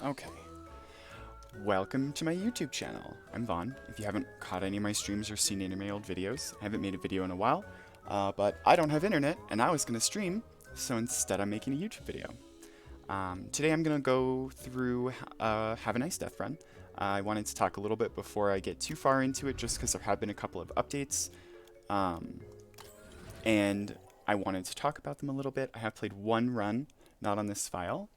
Okay. Welcome to my YouTube channel. I'm Vaughn. If you haven't caught any of my streams or seen any of my old videos, I haven't made a video in a while, but I don't have internet, and I was going to stream, so instead I'm making a YouTube video. Today I'm going to go through Have a Nice Death Run. I wanted to talk a little bit before I get too far into it, just because there have been a couple of updates, and I wanted to talk about them a little bit. I have played one run, not on this file.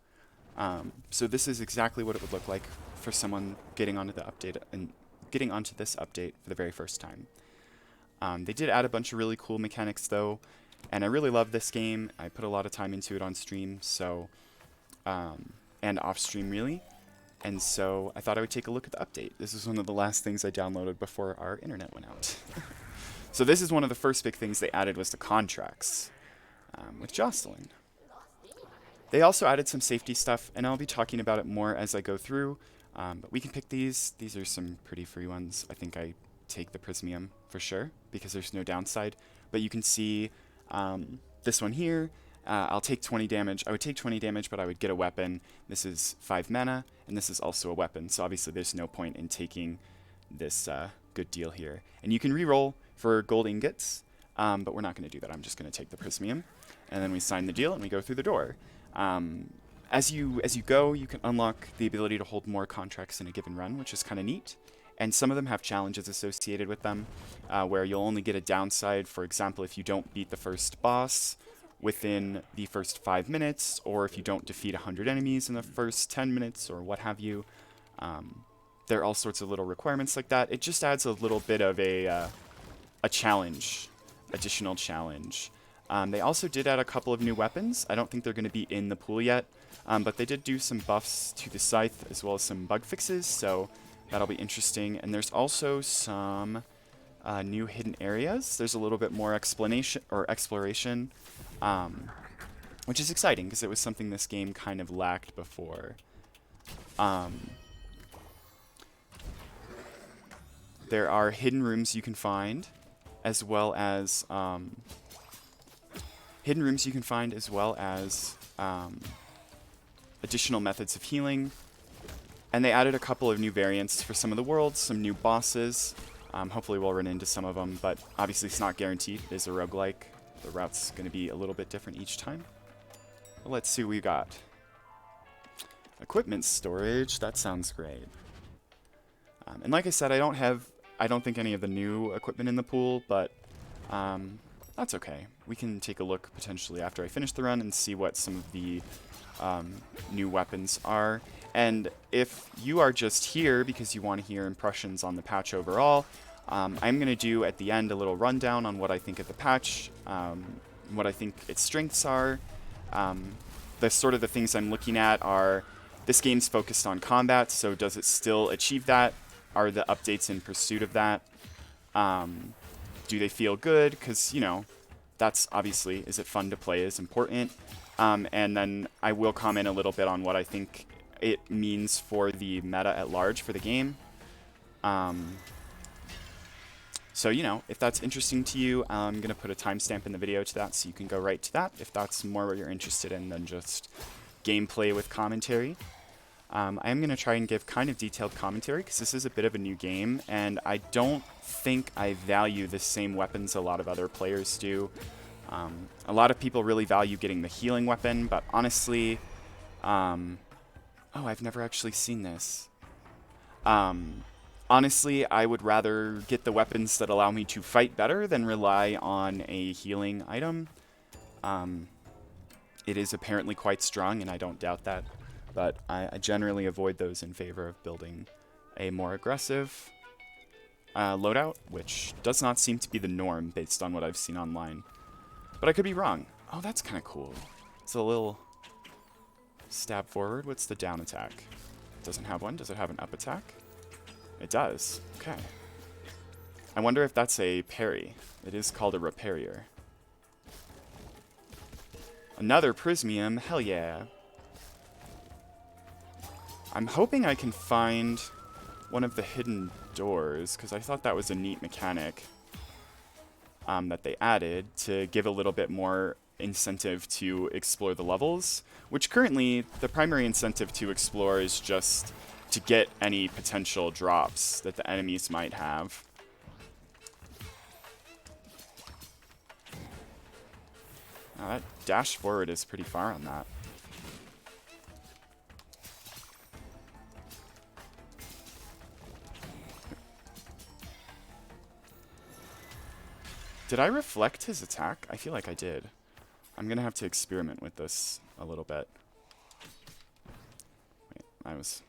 So this is exactly what it would look like for someone getting onto the update and getting onto this update for the very first time. They did add a bunch of really cool mechanics though, and I really love this game. I put a lot of time into it on stream, so and off stream really, and so I thought I would take a look at the update. This is one of the last things I downloaded before our internet went out. So this is one of the first big things they added was the contracts with Jocelyn. They also added some safety stuff, and I'll be talking about it more as I go through. But we can pick these. These are some pretty free ones. I think I take the Prismium for sure, because there's no downside. But you can see this one here. I'll take 20 damage. I would take 20 damage, but I would get a weapon. This is 5 mana, and this is also a weapon. So obviously there's no point in taking this good deal here. And you can reroll for gold ingots, but we're not going to do that. I'm just going to take the Prismium. And then we sign the deal, and we go through the door. As you go, you can unlock the ability to hold more contracts in a given run, which is kind of neat. And some of them have challenges associated with them, where you'll only get a downside. For example, if you don't beat the first boss within the first 5 minutes, or if you don't defeat 100 enemies in the first 10 minutes, or what have you. There are all sorts of little requirements like that. It just adds a little bit of a challenge, additional challenge. They also did add a couple of new weapons. I don't think they're going to be in the pool yet, but they did do some buffs to the scythe as well as some bug fixes, so that'll be interesting. And there's also some new hidden areas. There's a little bit more explanation or exploration, which is exciting because it was something this game kind of lacked before. There are hidden rooms you can find, as well as additional methods of healing. And they added a couple of new variants for some of the worlds, some new bosses. Hopefully we'll run into some of them, but obviously it's not guaranteed. It is a roguelike. The route's going to be a little bit different each time. But let's see what we got. Equipment storage, that sounds great. And like I said, I don't think any of the new equipment in the pool, but that's okay. We can take a look potentially after I finish the run and see what some of the new weapons are. And if you are just here because you want to hear impressions on the patch overall, I'm going to do at the end a little rundown on what I think of the patch, what I think its strengths are. The sort of the things I'm looking at are, this game's focused on combat, so does it still achieve that? Are the updates in pursuit of that? Do they feel good? Because, you know, that's obviously, is it fun to play is important. And then I will comment a little bit on what I think it means for the meta at large for the game. So, you know, if that's interesting to you, I'm going to put a timestamp in the video to that so you can go right to that if that's more what you're interested in than just gameplay with commentary. I am going to try and give kind of detailed commentary because this is a bit of a new game, and I don't think I value the same weapons a lot of other players do. A lot of people really value getting the healing weapon, but honestly, oh, I've never actually seen this. Honestly, I would rather get the weapons that allow me to fight better than rely on a healing item. It is apparently quite strong, and I don't doubt that. But I generally avoid those in favor of building a more aggressive loadout, which does not seem to be the norm based on what I've seen online. But I could be wrong. Oh, that's kind of cool. It's a little stab forward. What's the down attack? It doesn't have one. Does it have an up attack? It does. Okay. I wonder if that's a parry. It is called a reparier. Another Prismium. Hell yeah. I'm hoping I can find one of the hidden doors, because I thought that was a neat mechanic that they added to give a little bit more incentive to explore the levels, which currently the primary incentive to explore is just to get any potential drops that the enemies might have. That dash forward is pretty far on that. Did I reflect his attack? I feel like I did. I'm gonna have to experiment with this a little bit. Wait, I was...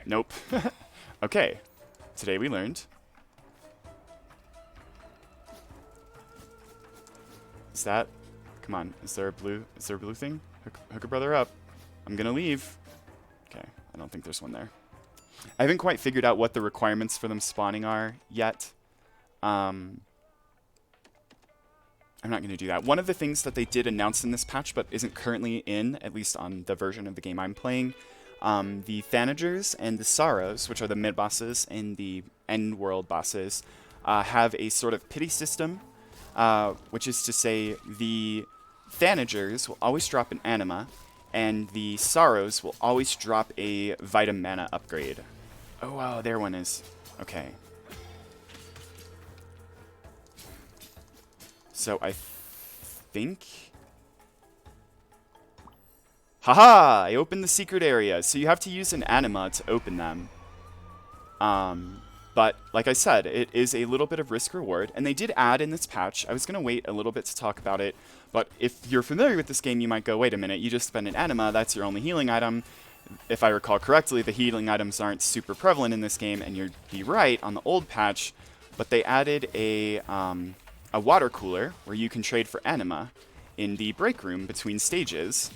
Nope. Okay. Today we learned... Is that... Come on, is there a blue thing? Hook a brother up. I'm gonna leave. Okay, I don't think there's one there. I haven't quite figured out what the requirements for them spawning are yet. I'm not going to do that. One of the things that they did announce in this patch, but isn't currently in, at least on the version of the game I'm playing, the Thanagers and the Sorrows, which are the mid-bosses and the end-world bosses, have a sort of pity system, which is to say the Thanagers will always drop an anima, and the Sorrows will always drop a Vita Mana upgrade. Oh, wow, there one is. Okay. So I think... Haha! I opened the secret area. So you have to use an anima to open them. But, like I said, it is a little bit of risk-reward. And they did add in this patch. I was going to wait a little bit to talk about it. But if you're familiar with this game, you might go, wait a minute, you just spend an anima, that's your only healing item. If I recall correctly, the healing items aren't super prevalent in this game. And you'd be right on the old patch. But they added a water cooler where you can trade for anima in the break room between stages,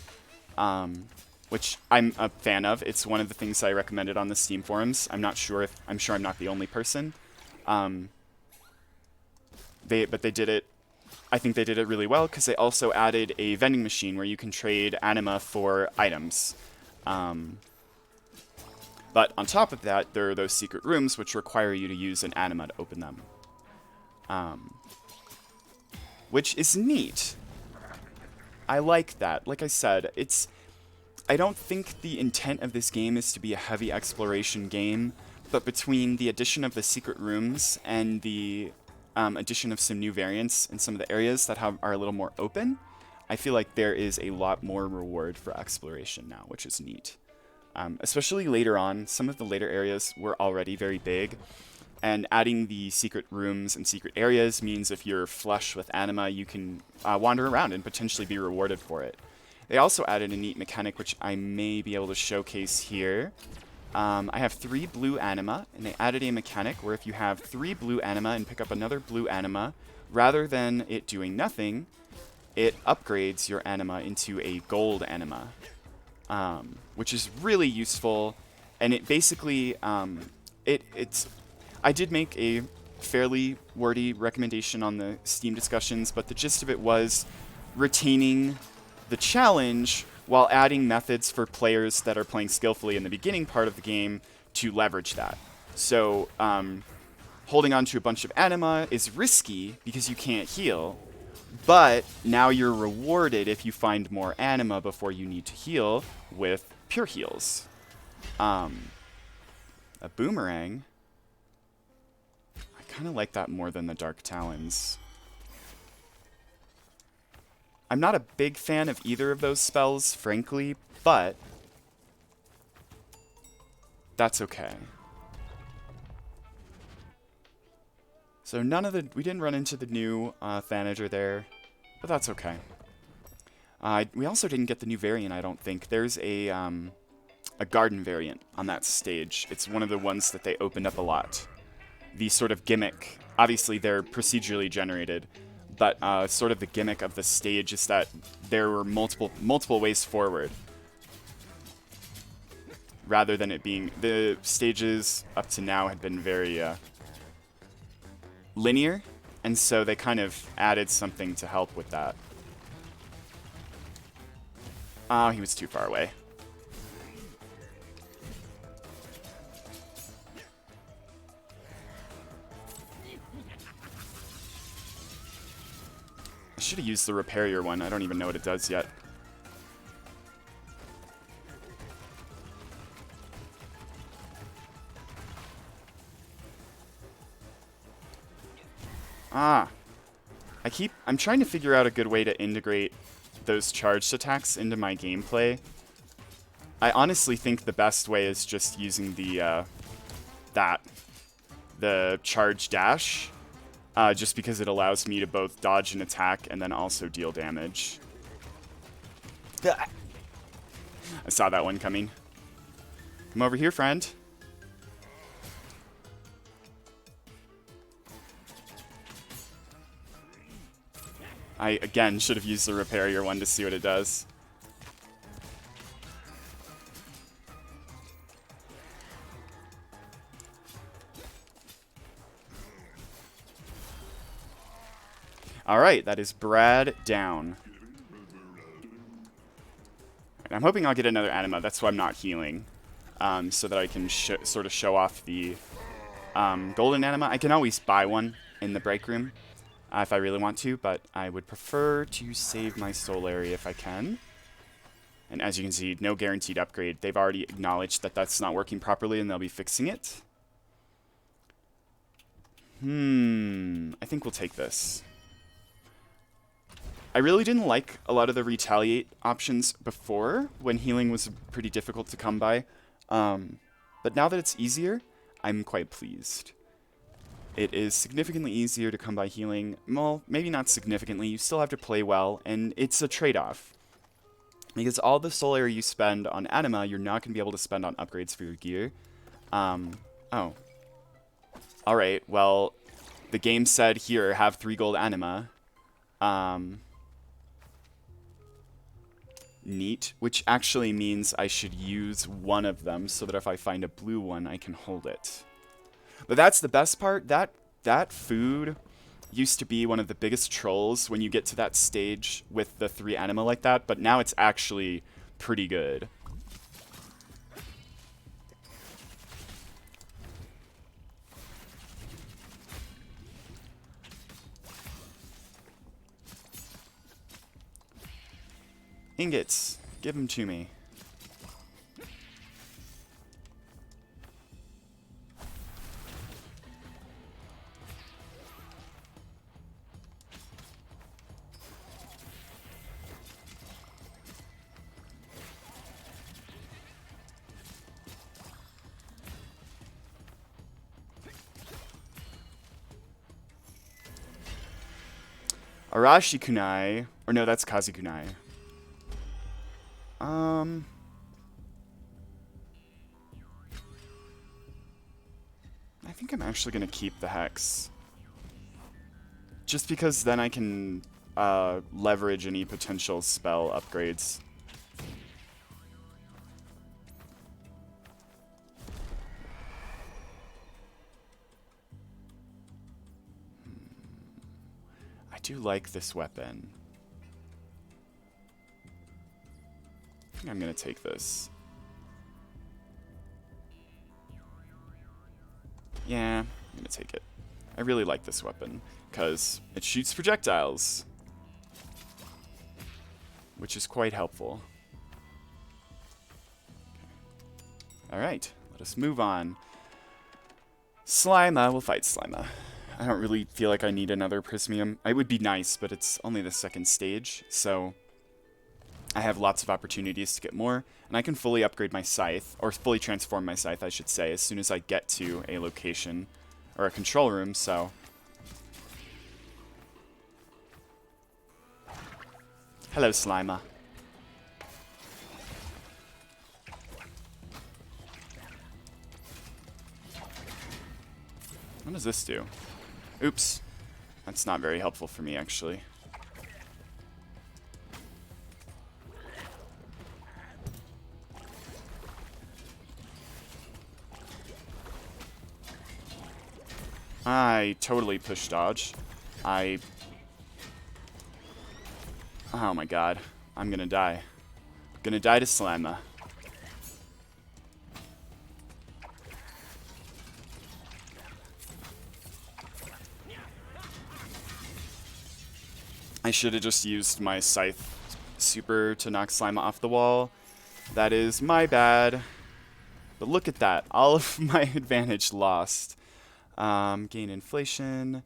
which I'm a fan of. It's one of the things I recommended on the Steam forums. I'm sure I'm not the only person. But they did it. I think they did it really well because they also added a vending machine where you can trade anima for items. But on top of that, there are those secret rooms which require you to use an anima to open them. Which is neat. I like that. Like I said, I don't think the intent of this game is to be a heavy exploration game, but between the addition of the secret rooms and the addition of some new variants in some of the areas that are a little more open, I feel like there is a lot more reward for exploration now, which is neat. Especially later on, some of the later areas were already very big. And adding the secret rooms and secret areas means if you're flush with anima, you can wander around and potentially be rewarded for it. They also added a neat mechanic, which I may be able to showcase here. I have 3 blue anima, and they added a mechanic where if you have 3 blue anima and pick up another blue anima, rather than it doing nothing, it upgrades your anima into a gold anima, which is really useful. And it basically, I did make a fairly wordy recommendation on the Steam discussions, but the gist of it was retaining the challenge while adding methods for players that are playing skillfully in the beginning part of the game to leverage that. So holding on to a bunch of anima is risky because you can't heal, but now you're rewarded if you find more anima before you need to heal with pure heals. A boomerang... I kind of like that more than the Dark Talons. I'm not a big fan of either of those spells, frankly, but that's okay. So we didn't run into the new Thanager there, but that's okay. We also didn't get the new variant, I don't think. There's a garden variant on that stage. It's one of the ones that they opened up a lot. The sort of gimmick, obviously they're procedurally generated, but sort of the gimmick of the stage is that there were multiple ways forward, rather than it being... The stages up to now had been very linear, and so they kind of added something to help with that. Oh, he was too far away. should have used the repair your one. I don't even know what it does yet. Ah. I'm trying to figure out a good way to integrate those charged attacks into my gameplay. I honestly think the best way is just using the charge dash, just because it allows me to both dodge and attack and then also deal damage. I saw that one coming. Come over here, friend. I, again, should have used the repair your one to see what it does. Alright, that is Brad down. I'm hoping I'll get another anima. That's why I'm not healing. So that I can sort of show off the golden anima. I can always buy one in the break room. If I really want to, but I would prefer to save my soul area if I can. And as you can see, no guaranteed upgrade. They've already acknowledged that that's not working properly and they'll be fixing it. I think we'll take this. I really didn't like a lot of the retaliate options before, when healing was pretty difficult to come by. But now that it's easier, I'm quite pleased. It is significantly easier to come by healing. Well, maybe not significantly. You still have to play well, and it's a trade-off. Because all the soul area you spend on anima, you're not going to be able to spend on upgrades for your gear. Oh. Alright, well, the game said, here, have 3 gold anima. Neat. Which actually means I should use one of them, so that if I find a blue one, I can hold it. But that's the best part. That food used to be one of the biggest trolls when you get to that stage with the 3 anima like that, but now it's actually pretty good. Ingots. Give them to me. Arashi kunai, or no, that's Kazi kunai. I think I'm actually gonna keep the hex, just because then I can leverage any potential spell upgrades. I do like this weapon. I think I'm gonna take this. Yeah, I'm gonna take it. I really like this weapon, because it shoots projectiles, which is quite helpful. Okay. Alright, let us move on. Slima, we'll fight Slima. I don't really feel like I need another Prismium. It would be nice, but it's only the 2nd stage, so I have lots of opportunities to get more, and I can fully upgrade my scythe, or fully transform my scythe, I should say, as soon as I get to a location, or a control room, so. Hello, Slima. What does this do? Oops. That's not very helpful for me, actually. I totally push dodge. Oh my god. I'm gonna die. Gonna die to Slima. I I should have just used my Scythe super to knock Slime off the wall. That is my bad. But look at that. All of my advantage lost. Gain inflation.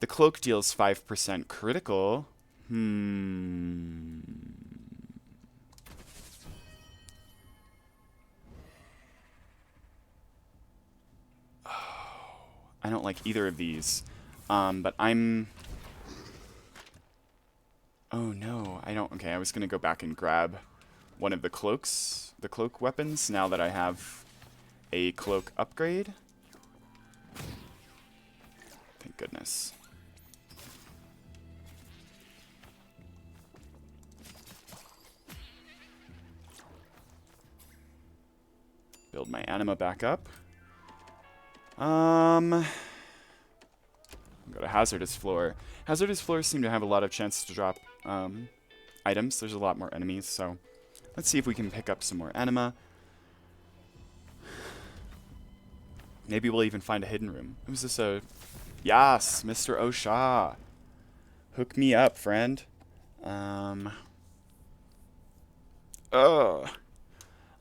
The cloak deals 5% critical. I don't like either of these. But I'm... Oh no, I don't... Okay, I was going to go back and grab one of the cloaks, the cloak weapons, now that I have a cloak upgrade. Thank goodness. Build my anima back up. Go to hazardous floor. Hazardous floors seem to have a lot of chances to drop items. There's a lot more enemies, so let's see if we can pick up some more anima. Maybe we'll even find a hidden room. Who's this? Yes, Mr. Osha. Hook me up, friend.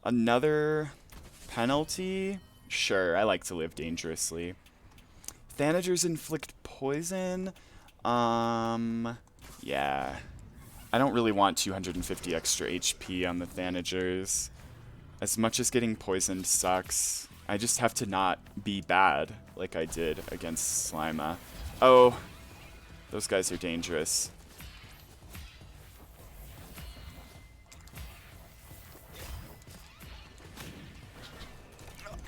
Another penalty? Sure, I like to live dangerously. Thanagers inflict poison? Yeah. I don't really want 250 extra HP on the Thanagers. As much as getting poisoned sucks, I just have to not be bad like I did against Slima. Oh, those guys are dangerous.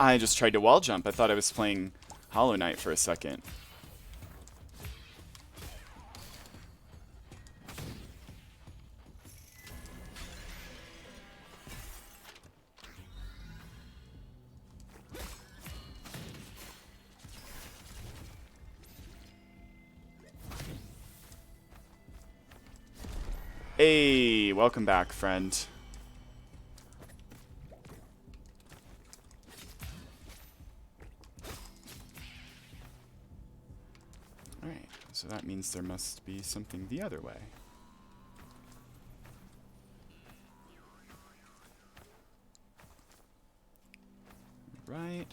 I just tried to wall jump. I thought I was playing Hollow Knight for a second. Hey, welcome back, friend. Alright, so that means there must be something the other way. Right.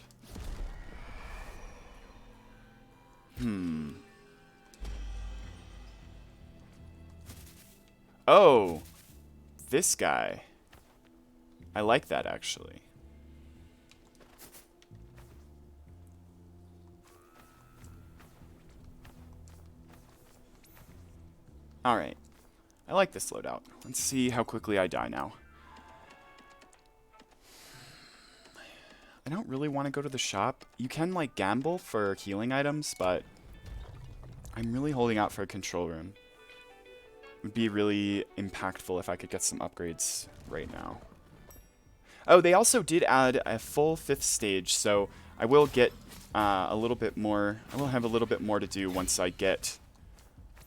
Oh, this guy. I like that, actually. Alright. I like this loadout. Let's see how quickly I die now. I don't really want to go to the shop. You can, like, gamble for healing items, but I'm really holding out for a control room. It would be really impactful if I could get some upgrades right now. Oh, they also did add a full 5th stage, so I will get a little bit more. I will have a little bit more to do once I get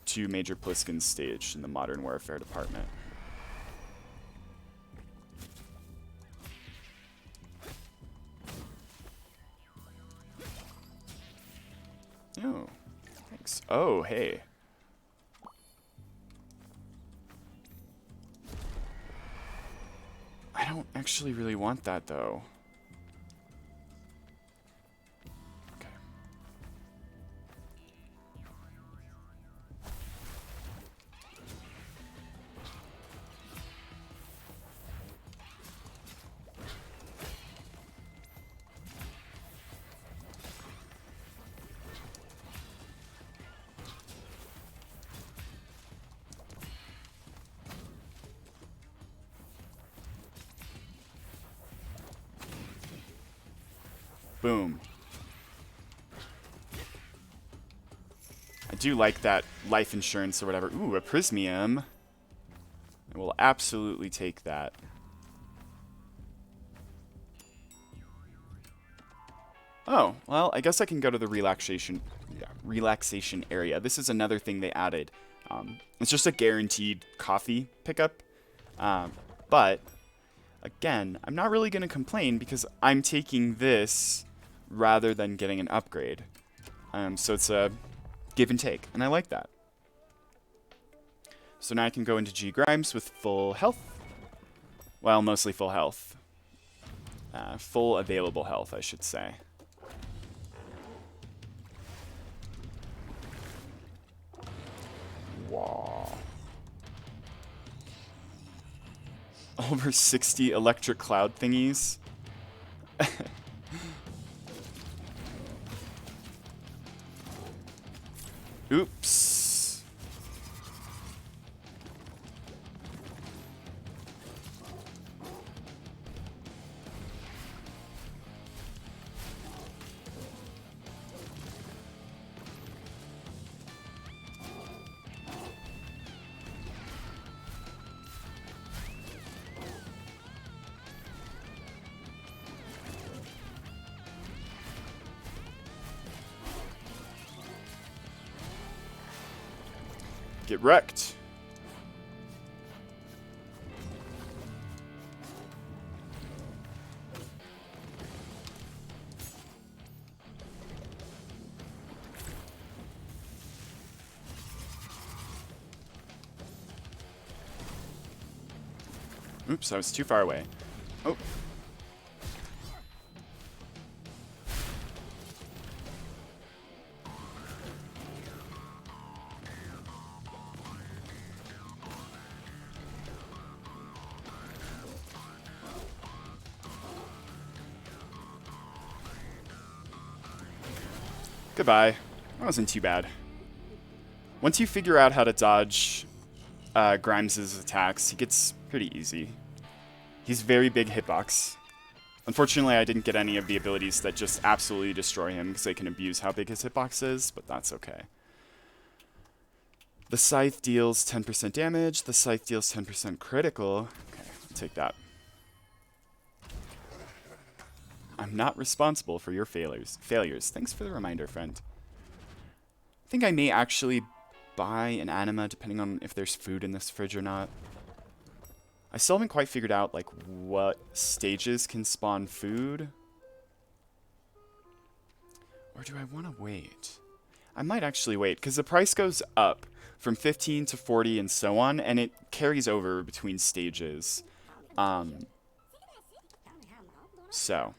to Major Pliskin's stage in the Modern Warfare department. Oh, thanks. Oh, hey. I don't actually really want that, though. Okay. Boom. I do like that life insurance or whatever. Ooh, a Prismium. I will absolutely take that. Oh, well, I guess I can go to the relaxation area. This is another thing they added. It's just a guaranteed coffee pickup. But, again, I'm not really going to complain because I'm taking this rather than getting an upgrade. So it's a give and take, and I like that. So now I can go into G Grimes with full health. Well, mostly full health. Full available health, I should say. Wow. Over 60 electric cloud thingies. Oops. Get wrecked. Oops, I was too far away. Oh. Goodbye. That wasn't too bad. Once you figure out how to dodge Grimes' attacks, he gets pretty easy. He's very big hitbox. Unfortunately, I didn't get any of the abilities that just absolutely destroy him because they can abuse how big his hitbox is, but that's okay. The scythe deals 10% damage. The scythe deals 10% critical. Okay, I'll take that. I'm not responsible for your failures. Thanks for the reminder, friend. I think I may actually buy an anima depending on if there's food in this fridge or not. I still haven't quite figured out like what stages can spawn food. Or do I want to wait? I might actually wait because the price goes up from 15 to 40 and so on, and it carries over between stages. So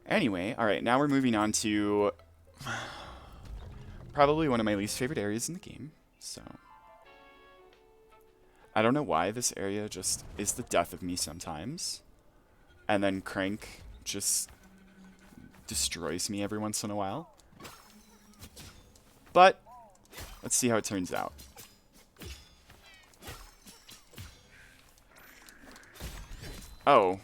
anyway, all right, now we're moving on to probably one of my least favorite areas in the game. So I don't know why this area just is the death of me sometimes. And then Crank just destroys me every once in a while. But let's see how it turns out. Oh.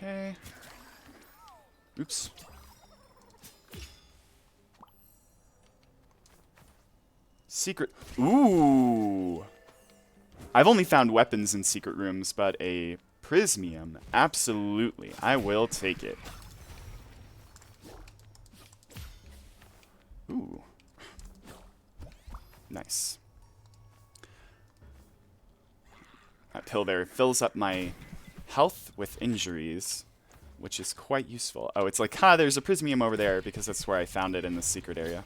Okay. Oops. Secret. Ooh. I've only found weapons in secret rooms, but a prismium. Absolutely. I will take it. Ooh. Nice. That pill there fills up my health with injuries, which is quite useful. Oh, it's like, there's a prismium over there because that's where I found it in the secret area.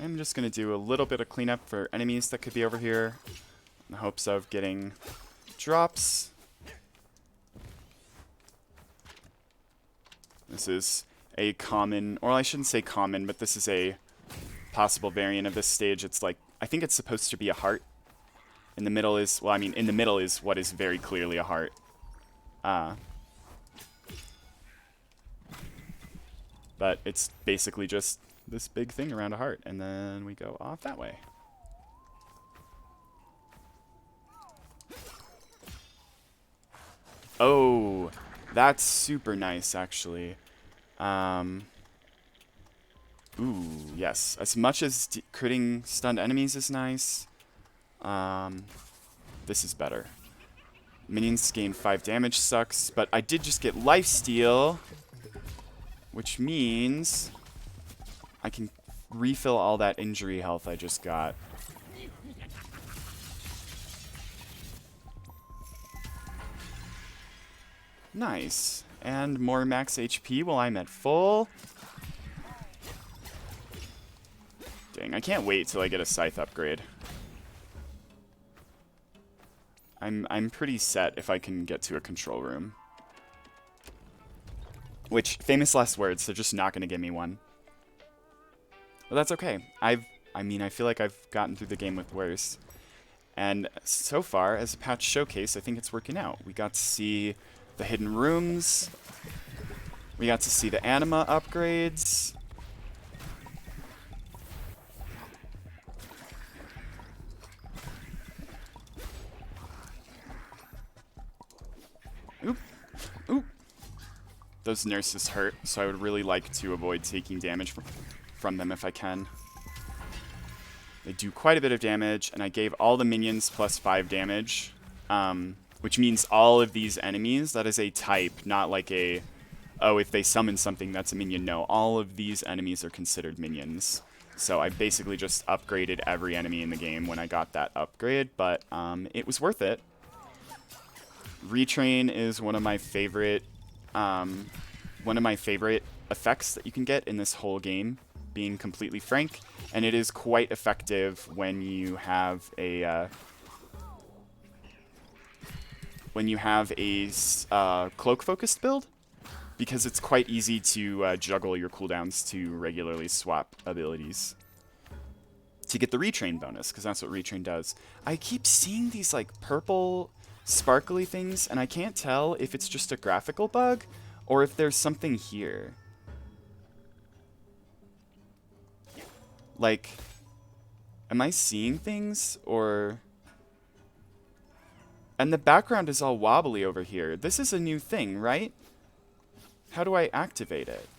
I'm just going to do a little bit of cleanup for enemies that could be over here in the hopes of getting drops. This is a common, or I shouldn't say common, but this is a possible variant of this stage. It's like, I think it's supposed to be a heart. In the middle is, well, I mean, in the middle is what is very clearly a heart. But it's basically just this big thing around a heart, and then we go off that way. Oh, that's super nice, actually. Ooh, yes. As much as critting stunned enemies is nice, this is better. Minions gain 5 damage sucks, but I did just get lifesteal, which means I can refill all that injury health I just got. Nice. And more max HP while I'm at full. Dang, I can't wait till I get a scythe upgrade. I'm pretty set if I can get to a control room. Which, famous last words, they're just not going to give me one. But that's okay. I feel like I've gotten through the game with worse. And so far, as a patch showcase, I think it's working out. We got to see the hidden rooms. We got to see the anima upgrades. Oop. Oop. Those nurses hurt, so I would really like to avoid taking damage from them if I can. They do quite a bit of damage, and I gave all the minions plus 5 damage, which means all of these enemies, that is a type, not like a, oh, if they summon something, that's a minion. No, all of these enemies are considered minions. So I basically just upgraded every enemy in the game when I got that upgrade, but it was worth it. Retrain is one of my favorite effects that you can get in this whole game, being completely frank, and it is quite effective when you have a cloak focused build, because it's quite easy to juggle your cooldowns to regularly swap abilities to get the retrain bonus, because that's what retrain does. I keep seeing these like purple sparkly things, and I can't tell if it's just a graphical bug or if there's something here. Like, am I seeing things, or... And the background is all wobbly over here. This is a new thing, right? How do I activate it?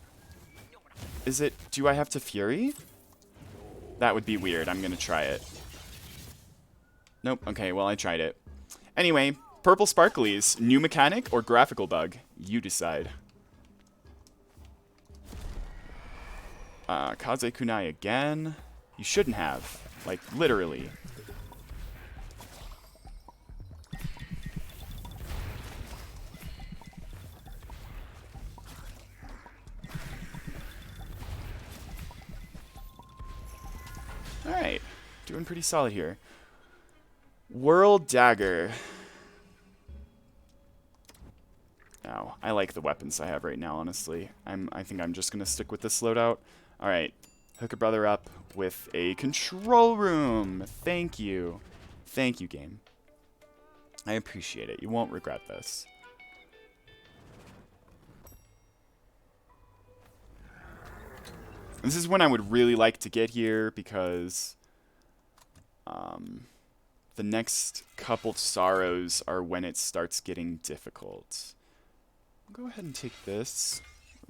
Is it... Do I have to Fury? That would be weird. I'm gonna try it. Nope. Okay, well, I tried it. Anyway, purple sparklies. New mechanic or graphical bug? You decide. Kaze Kunai again. You shouldn't have. Like, literally. Alright. Doing pretty solid here. World Dagger. Now, I like the weapons I have right now, honestly. I think I'm just going to stick with this loadout. Alright. Hook a brother up with a control room. Thank you. Thank you, game. I appreciate it. You won't regret this. This is when I would really like to get here, because the next couple of sorrows are when it starts getting difficult. I'll go ahead and take this.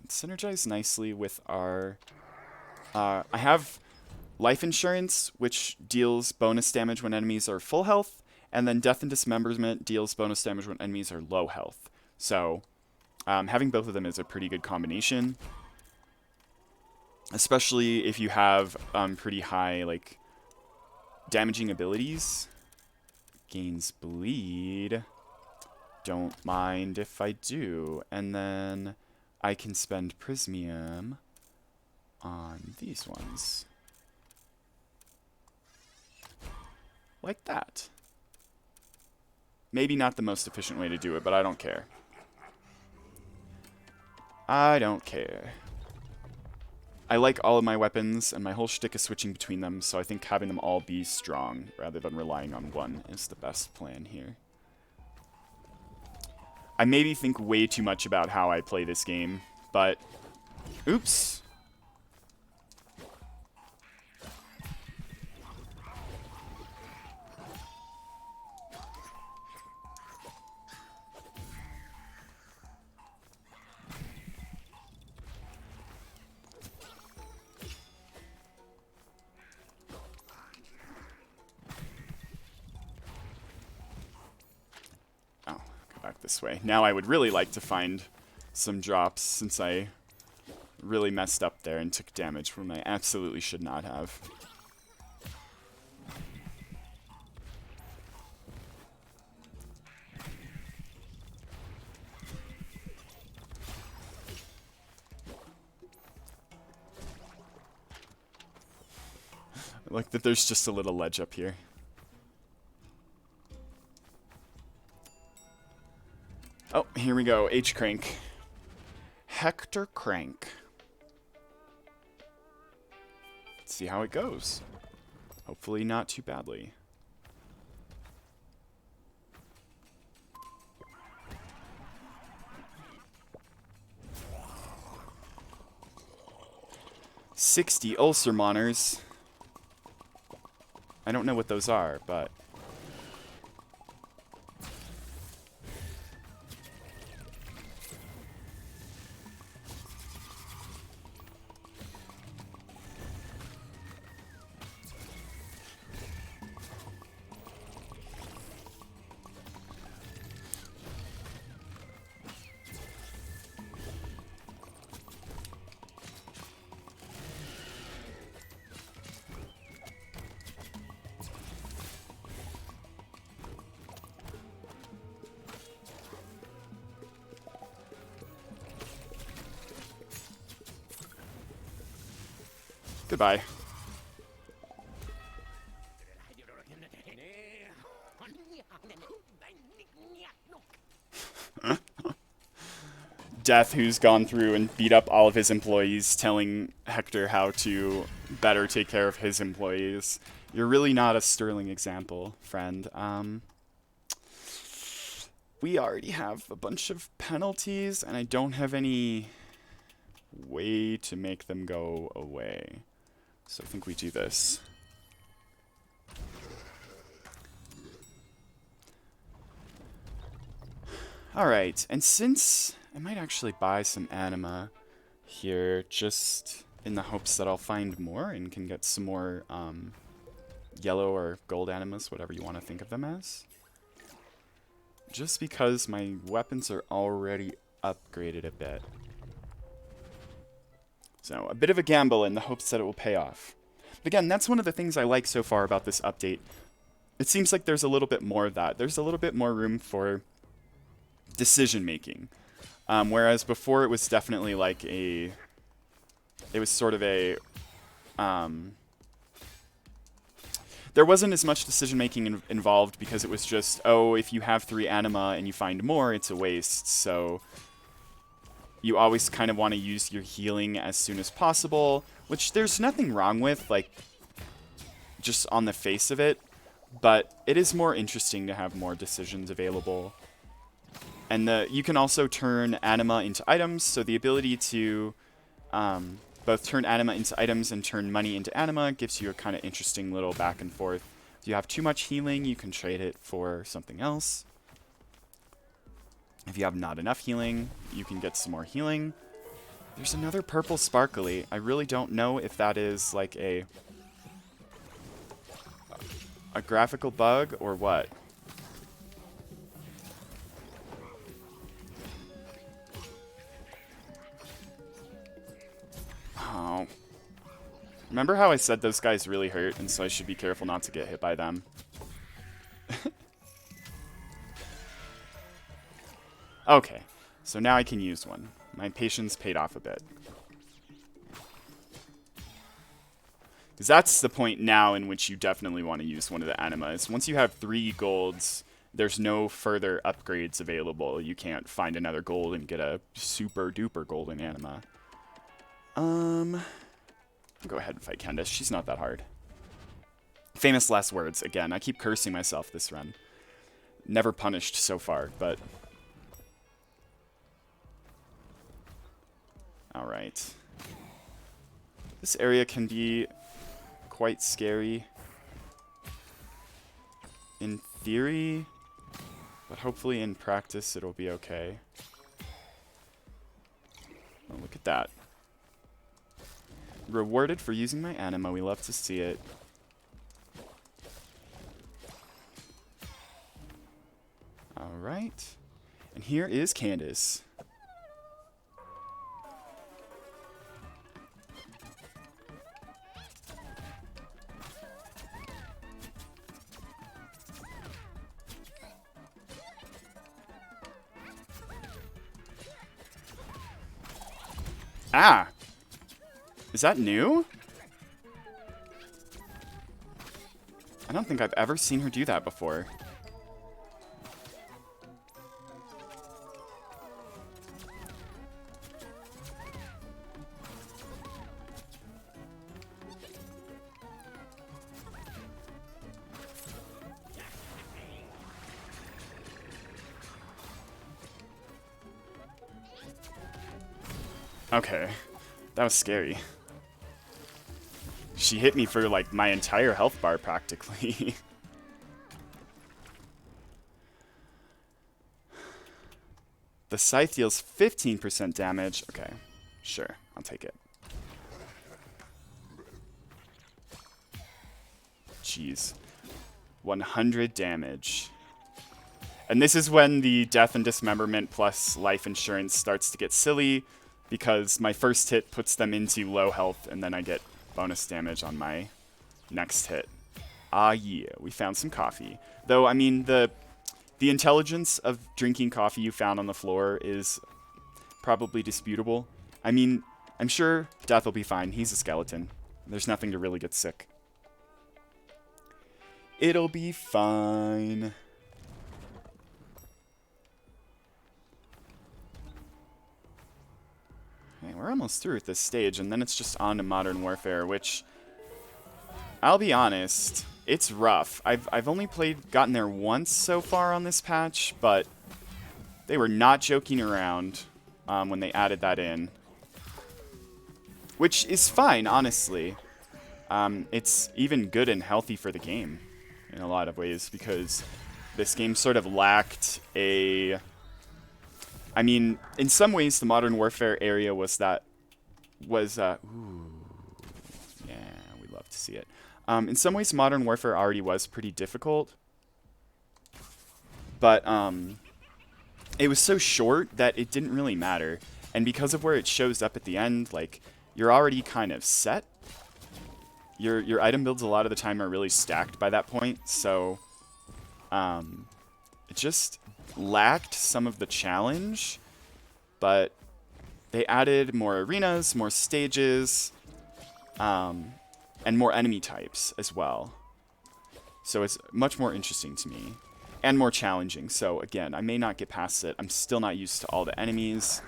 Synergize nicely with our... I have life insurance, which deals bonus damage when enemies are full health, and then death and dismemberment deals bonus damage when enemies are low health. So having both of them is a pretty good combination, especially if you have pretty high like damaging abilities. Gains bleed. Don't mind if I do. And then I can spend Prismium on these ones. Like that. Maybe not the most efficient way to do it, but I don't care. I don't care. I like all of my weapons, and my whole shtick is switching between them, so I think having them all be strong, rather than relying on one, is the best plan here. I maybe think way too much about how I play this game, but... Oops! Oh, this way. Now I would really like to find some drops, since I really messed up there and took damage when I absolutely should not have. I like that there's just a little ledge up here. Oh, here we go. H-Crank. Hector Crank. Let's see how it goes. Hopefully not too badly. $60 ulcer moners. I don't know what those are, but... Goodbye. Death, who's gone through and beat up all of his employees, telling Hector how to better take care of his employees. You're really not a sterling example, friend. We already have a bunch of penalties, and I don't have any way to make them go away. So I think we do this. Alright, and since I might actually buy some anima here, just in the hopes that I'll find more and can get some more yellow or gold animas, whatever you want to think of them as. Just because my weapons are already upgraded a bit. So, a bit of a gamble in the hopes that it will pay off. But again, that's one of the things I like so far about this update. It seems like there's a little bit more of that. There's a little bit more room for decision making. Whereas before it was definitely like a... It was sort of a... there wasn't as much decision making involved because it was just, oh, if you have 3 anima and you find more, it's a waste, so... You always kind of want to use your healing as soon as possible, which there's nothing wrong with, like, just on the face of it, but it is more interesting to have more decisions available. And you can also turn anima into items, so the ability to both turn anima into items and turn money into anima gives you a kind of interesting little back and forth. If you have too much healing, you can trade it for something else. If you have not enough healing, you can get some more healing. There's another purple sparkly. I really don't know if that is like a graphical bug or what. Oh. Remember how I said those guys really hurt, and so I should be careful not to get hit by them? Okay, so now I can use one. My patience paid off a bit. Because that's the point now in which you definitely want to use one of the animas. Once you have 3 golds, there's no further upgrades available. You can't find another gold and get a super duper golden anima. I'll go ahead and fight Candace. She's not that hard. Famous last words. Again, I keep cursing myself this run. Never punished so far, but... Alright. This area can be quite scary in theory, but hopefully in practice it'll be okay. Oh, look at that. Rewarded for using my anima. We love to see it. Alright. And here is Candace. Ah! Is that new? I don't think I've ever seen her do that before. Okay, that was scary. She hit me for like my entire health bar practically. The scythe deals 15% damage. Okay, sure, I'll take it. Jeez. 100 damage. And this is when the death and dismemberment plus life insurance starts to get silly, because my first hit puts them into low health, and then I get bonus damage on my next hit. Ah, yeah, we found some coffee. Though, I mean, the intelligence of drinking coffee you found on the floor is probably disputable. I mean, I'm sure Death will be fine. He's a skeleton. There's nothing to really get sick. It'll be fine. Okay, we're almost through with this stage, and then it's just on to Modern Warfare, which, I'll be honest, it's rough. I've only gotten there once so far on this patch, but they were not joking around when they added that in. Which is fine, honestly. It's even good and healthy for the game in a lot of ways, because this game sort of lacked a... I mean, in some ways, the Modern Warfare area was ooh, yeah, we'd love to see it. In some ways, Modern Warfare already was pretty difficult, but it was so short that it didn't really matter. And because of where it shows up at the end, like, you're already kind of set. Your item builds a lot of the time are really stacked by that point, so it just lacked some of the challenge, but they added more arenas, more stages, and more enemy types as well. So it's much more interesting to me, and more challenging. So again, I may not get past it. I'm still not used to all the enemies.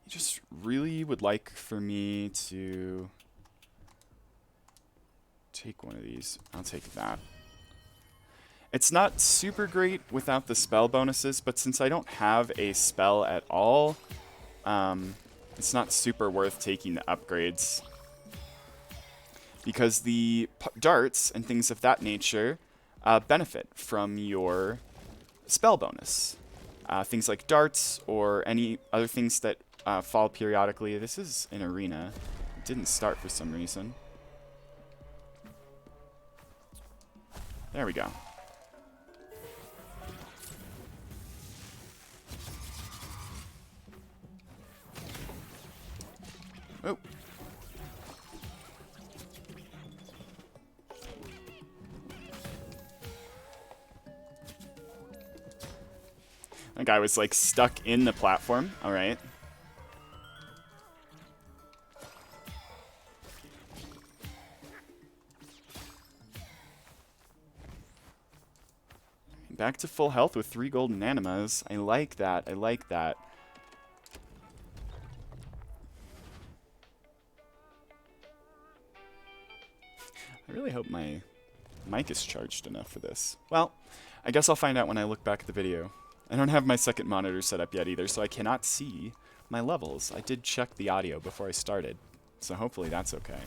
Just really would like for me to take one of these. I'll take that. It's not super great without the spell bonuses, but since I don't have a spell at all, it's not super worth taking the upgrades. Because the darts and things of that nature benefit from your spell bonus. Things like darts or any other things that fall periodically. This is an arena. It didn't start for some reason. There we go. Oh. That guy was like stuck in the platform. All right. Back to full health with 3 golden animas. I like that. I like that. I really hope my mic is charged enough for this. Well, I guess I'll find out when I look back at the video. I don't have my second monitor set up yet either, so I cannot see my levels. I did check the audio before I started, so hopefully that's okay.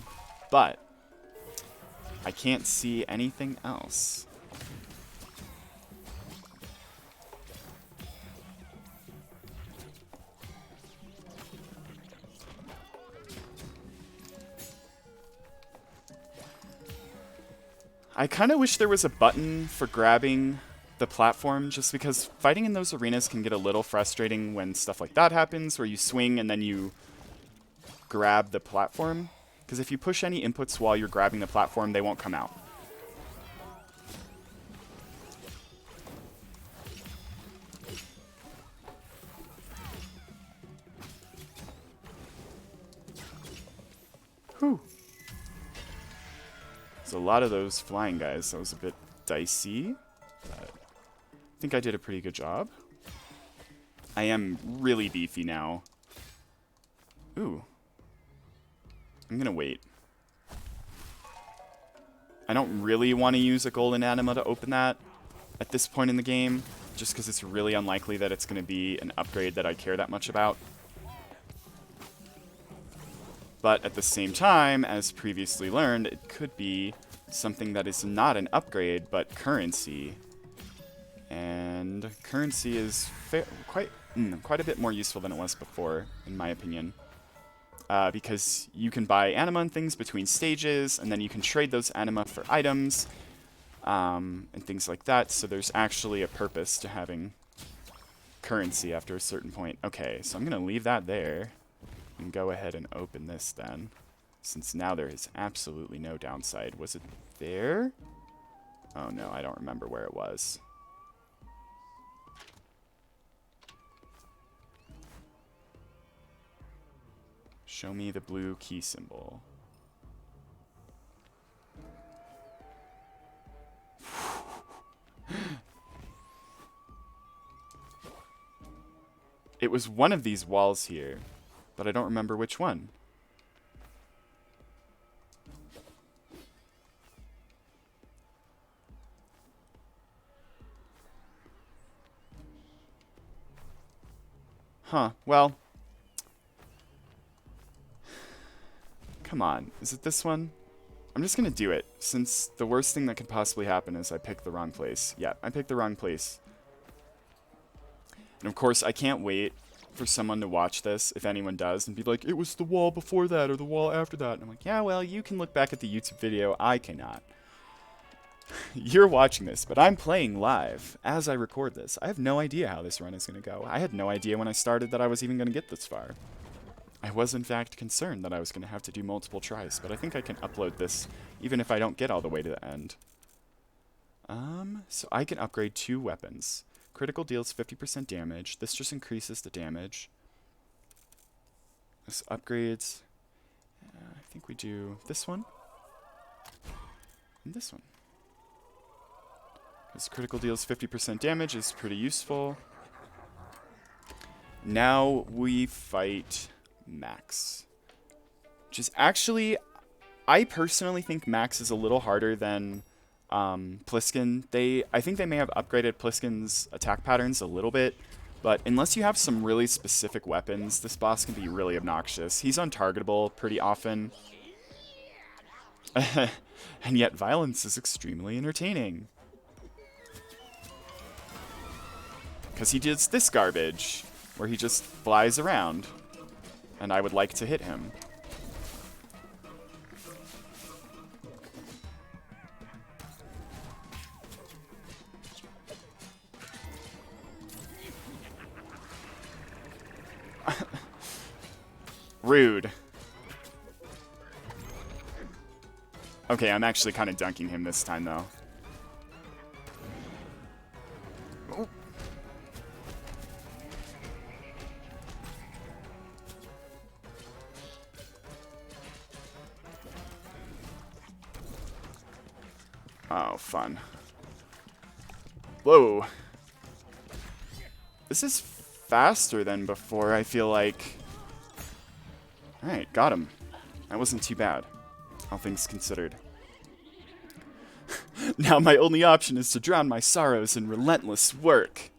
But I can't see anything else. I kind of wish there was a button for grabbing the platform, just because fighting in those arenas can get a little frustrating when stuff like that happens, where you swing and then you grab the platform. Because if you push any inputs while you're grabbing the platform, they won't come out. Whew. There's a lot of those flying guys. That was a bit dicey, but I think I did a pretty good job. I am really beefy now. Ooh. I'm gonna wait. I don't really want to use a golden anima to open that at this point in the game, just because it's really unlikely that it's going to be an upgrade that I care that much about. But at the same time, as previously learned, it could be something that is not an upgrade, but currency. And currency is quite a bit more useful than it was before, in my opinion. Because you can buy anima and things between stages, and then you can trade those anima for items, and things like that. So there's actually a purpose to having currency after a certain point. Okay, so I'm going to leave that there and go ahead and open this then, since now there is absolutely no downside. Was it there? Oh no, I don't remember where it was. Show me the blue key symbol. It was one of these walls here, but I don't remember which one. Huh, well. Come on, is it this one? I'm just gonna do it, since the worst thing that could possibly happen is I pick the wrong place. Yeah, I picked the wrong place. And of course, I can't wait for someone to watch this, if anyone does, and be like, it was the wall before that, or the wall after that. And I'm like, yeah, well, you can look back at the YouTube video, I cannot. You're watching this, but I'm playing live as I record this. I have no idea how this run is gonna go. I had no idea when I started that I was even gonna get this far. I was in fact concerned that I was going to have to do multiple tries, but I think I can upload this even if I don't get all the way to the end. So I can upgrade 2 weapons. Critical deals 50% damage. This just increases the damage. This upgrades. I think we do this one. And this one. Because critical deals 50% damage is pretty useful. Now we fight Max, which is actually, I personally think Max is a little harder than Pliskin. I think they may have upgraded Pliskin's attack patterns a little bit, but unless you have some really specific weapons, this boss can be really obnoxious. He's untargetable pretty often, and yet violence is extremely entertaining. Because he does this garbage, where he just flies around. And I would like to hit him. Rude. Okay, I'm actually kind of dunking him this time, though. Oh, fun. Whoa. This is faster than before, I feel like. Alright, got him. That wasn't too bad, all things considered. Now my only option is to drown my sorrows in relentless work.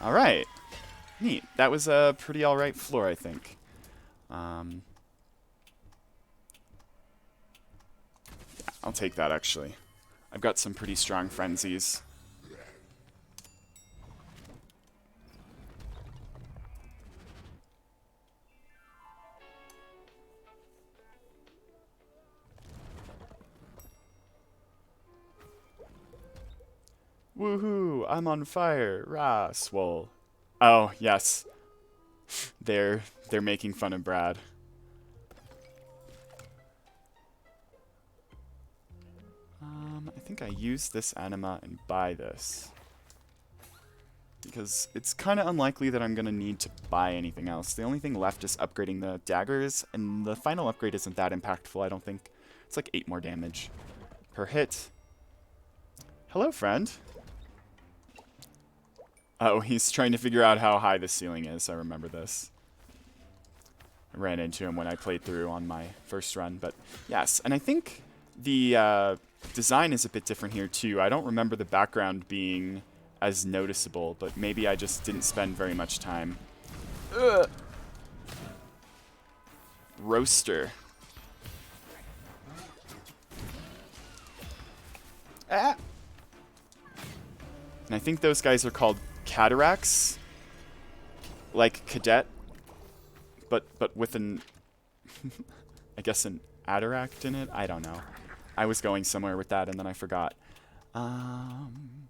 Alright. Neat. That was a pretty alright floor, I think. Yeah, I'll take that, actually. I've got some pretty strong frenzies. Woohoo! I'm on fire! Rah, swole. Oh, yes. They're making fun of Brad. I think I use this anima and buy this. Because it's kind of unlikely that I'm going to need to buy anything else. The only thing left is upgrading the daggers, and the final upgrade isn't that impactful, I don't think. It's like 8 more damage per hit. Hello, friend. Oh, he's trying to figure out how high the ceiling is. I remember this. I ran into him when I played through on my first run, but yes. And I think the design is a bit different here, too. I don't remember the background being as noticeable, but maybe I just didn't spend very much time. Ugh. Roaster. Ah. And I think those guys are called cataracts, like cadet, but with an, I guess an ataract in it. I don't know. I was going somewhere with that and then I forgot. I'm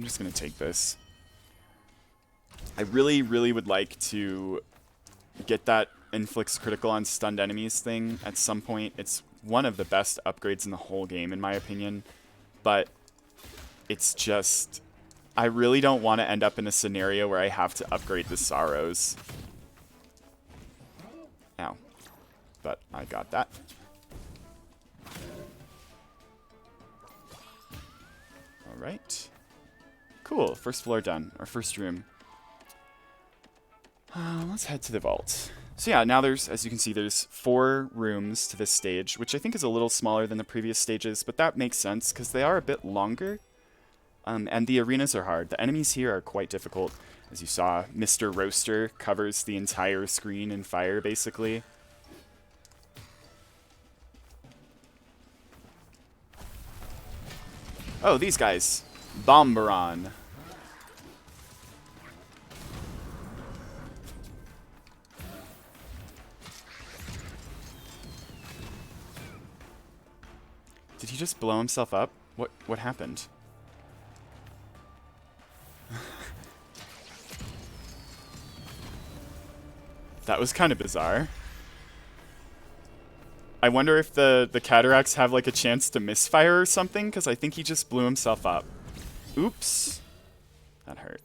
just gonna take this. I really, really would like to get that inflicts critical on stunned enemies thing at some point. It's one of the best upgrades in the whole game, in my opinion. But it's just, I really don't want to end up in a scenario where I have to upgrade the Sorrows. Ow. But I got that. Alright. Cool. First floor done. Or first room. Let's head to the vault. So yeah, now there's, as you can see, there's 4 rooms to this stage, which I think is a little smaller than the previous stages, but that makes sense because they are a bit longer. And the arenas are hard. The enemies here are quite difficult. As you saw, Mr. Roaster covers the entire screen in fire, basically. Oh, these guys. Bomberon. Did he just blow himself up? What happened? That was kind of bizarre. I wonder if the cataracts have like a chance to misfire or something, because I think he just blew himself up. Oops. That hurt.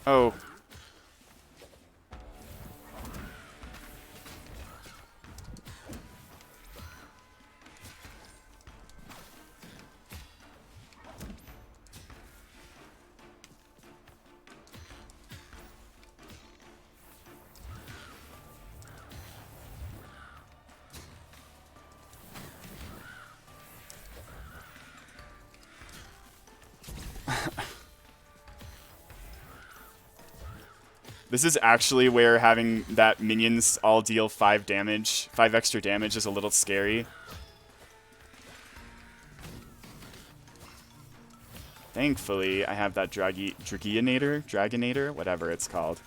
Oh. This is actually where having that minions all deal 5 damage, 5 extra damage is a little scary. Thankfully, I have that Dragonator, whatever it's called.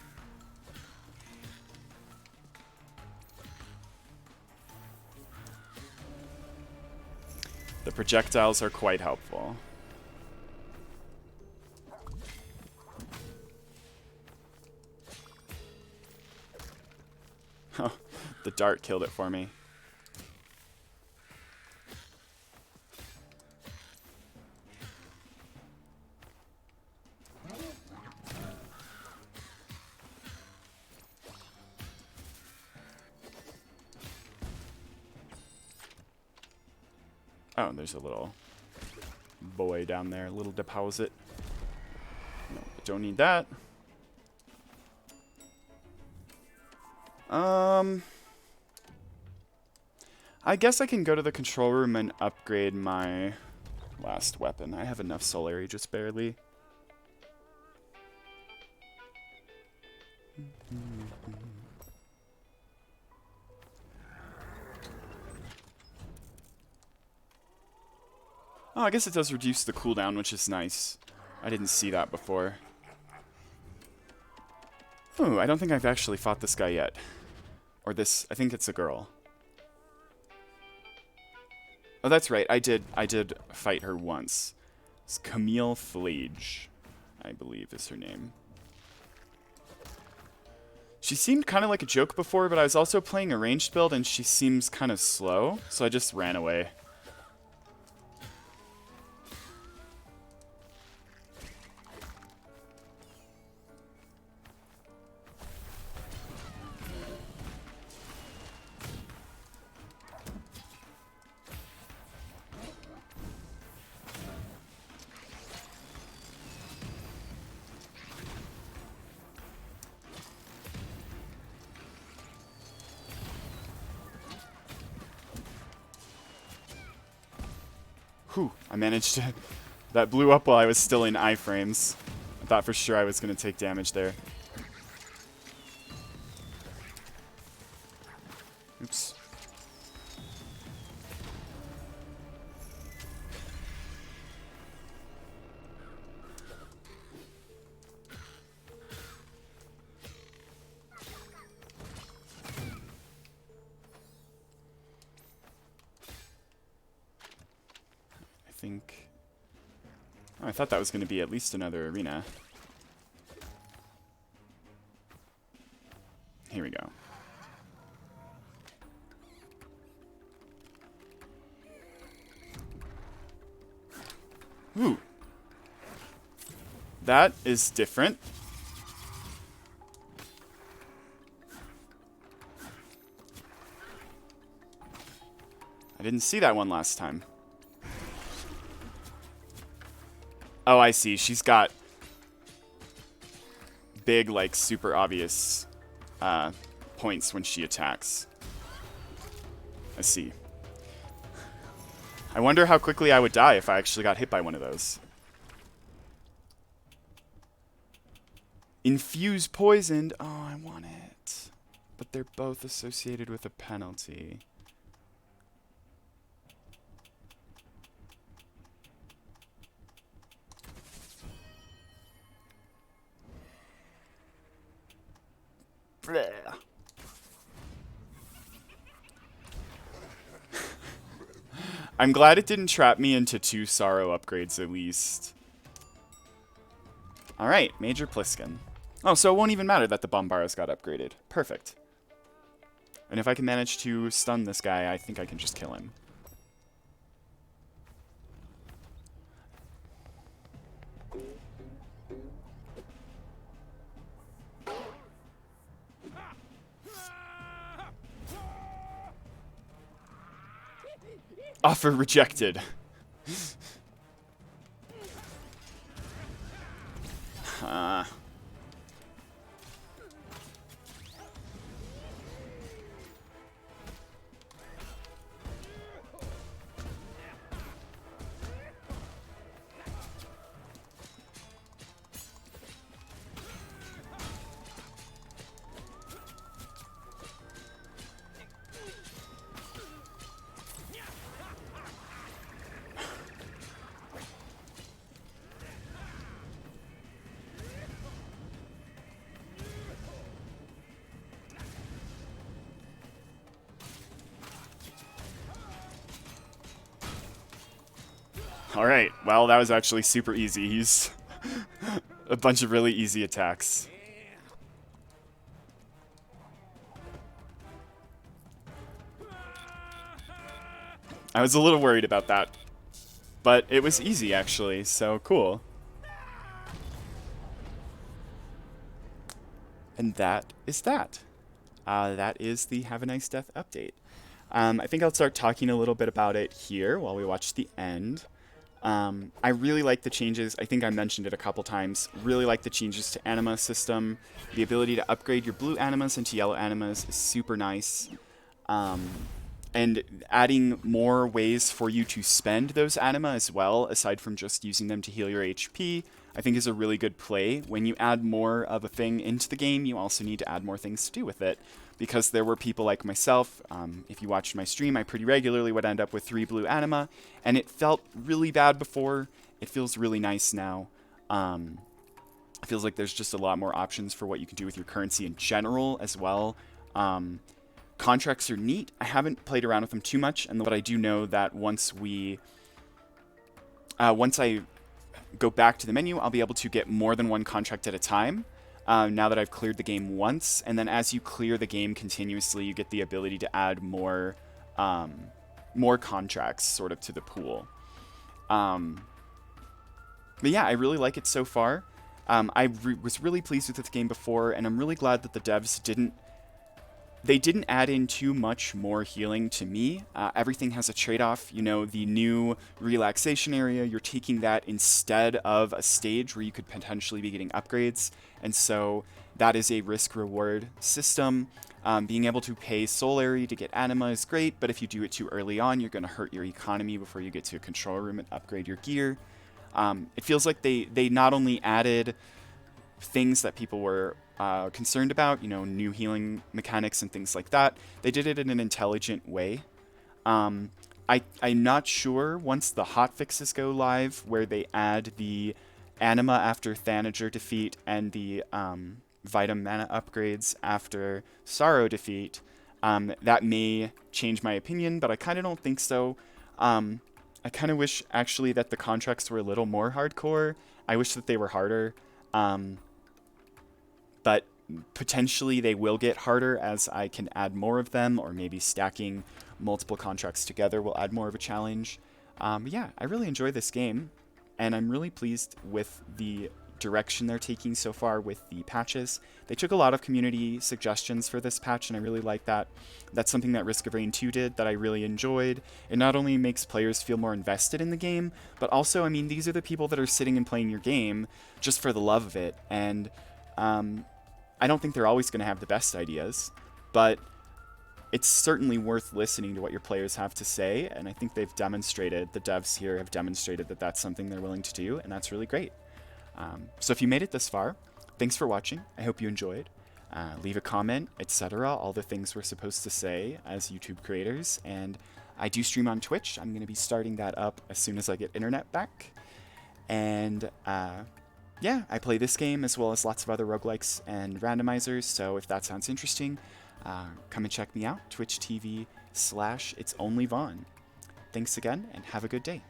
The projectiles are quite helpful. Oh, the dart killed it for me. Oh, there's a little boy down there, a little deposit. No, don't need that. I guess I can go to the control room and upgrade my last weapon. I have enough Solary, just barely. Oh, I guess it does reduce the cooldown, which is nice. I didn't see that before. Ooh, I don't think I've actually fought this guy yet. Or this, I think it's a girl. Oh, that's right. I did fight her once. It's Camille Flage, I believe is her name. She seemed kind of like a joke before, but I was also playing a ranged build and she seems kind of slow, so I just ran away. Whew, I managed to... That blew up while I was still in iframes. I thought for sure I was going to take damage there. Oops. Oh, I thought that was going to be at least another arena. Here we go. Ooh. That is different. I didn't see that one last time. Oh, I see. She's got big, like, super obvious points when she attacks. I see. I wonder how quickly I would die if I actually got hit by one of those. Infuse poisoned. Oh, I want it. But they're both associated with a penalty. Blech. I'm glad it didn't trap me into 2 Sorrow upgrades at least. Alright, Major Pliskin. Oh, so it won't even matter that the Bombaros got upgraded. Perfect. And if I can manage to stun this guy, I think I can just kill him. Offer rejected. Alright, well, that was actually super easy. He's a bunch of really easy attacks. I was a little worried about that, but it was easy, actually, so cool. And that is that. That is the Have a Nice Death update. I think I'll start talking a little bit about it here while we watch the end. I really like the changes. I think I mentioned it a couple times. Really like the changes to anima system. The ability to upgrade your blue animas into yellow animas is super nice. And adding more ways for you to spend those anima as well, aside from just using them to heal your HP, I think is a really good play. When you add more of a thing into the game, you also need to add more things to do with it. Because there were people like myself, if you watched my stream, I pretty regularly would end up with 3 blue anima, and it felt really bad before. It feels really nice now. It feels like there's just a lot more options for what you can do with your currency in general as well. Contracts are neat. I haven't played around with them too much, but I do know that once I go back to the menu, I'll be able to get more than one contract at a time. Now that I've cleared the game once, and then as you clear the game continuously, you get the ability to add more contracts sort of to the pool. But yeah, I really like it so far. I was really pleased with this game before, and I'm really glad that the devs didn't add in too much more healing to me. Everything has a trade-off. You know, the new relaxation area, you're taking that instead of a stage where you could potentially be getting upgrades. And so that is a risk-reward system. Being able to pay Solary to get anima is great, but if you do it too early on, you're going to hurt your economy before you get to a control room and upgrade your gear. It feels like they not only added things that people were concerned about, you know, new healing mechanics and things like that. They did it in an intelligent way. I'm not sure once the hotfixes go live where they add the anima after Thanager defeat and the Vitam mana upgrades after Sorrow defeat. That may change my opinion, but I kind of don't think so. I kind of wish actually that the contracts were a little more hardcore. I wish that they were harder. But potentially they will get harder as I can add more of them, or maybe stacking multiple contracts together will add more of a challenge. Yeah, I really enjoy this game, and I'm really pleased with the direction they're taking so far with the patches. They took a lot of community suggestions for this patch, and I really like that. That's something that Risk of Rain 2 did that I really enjoyed. It not only makes players feel more invested in the game, but also, I mean, these are the people that are sitting and playing your game just for the love of it, and I don't think they're always going to have the best ideas, but it's certainly worth listening to what your players have to say, and I think the devs here have demonstrated that that's something they're willing to do, and that's really great. So if you made it this far, thanks for watching. I hope you enjoyed. Leave a comment, etc., all the things we're supposed to say as YouTube creators, and I do stream on Twitch. I'm going to be starting that up as soon as I get internet back, and yeah, I play this game as well as lots of other roguelikes and randomizers, so if that sounds interesting, come and check me out, Twitch TV/itsonlyvaughn. Thanks again, and have a good day.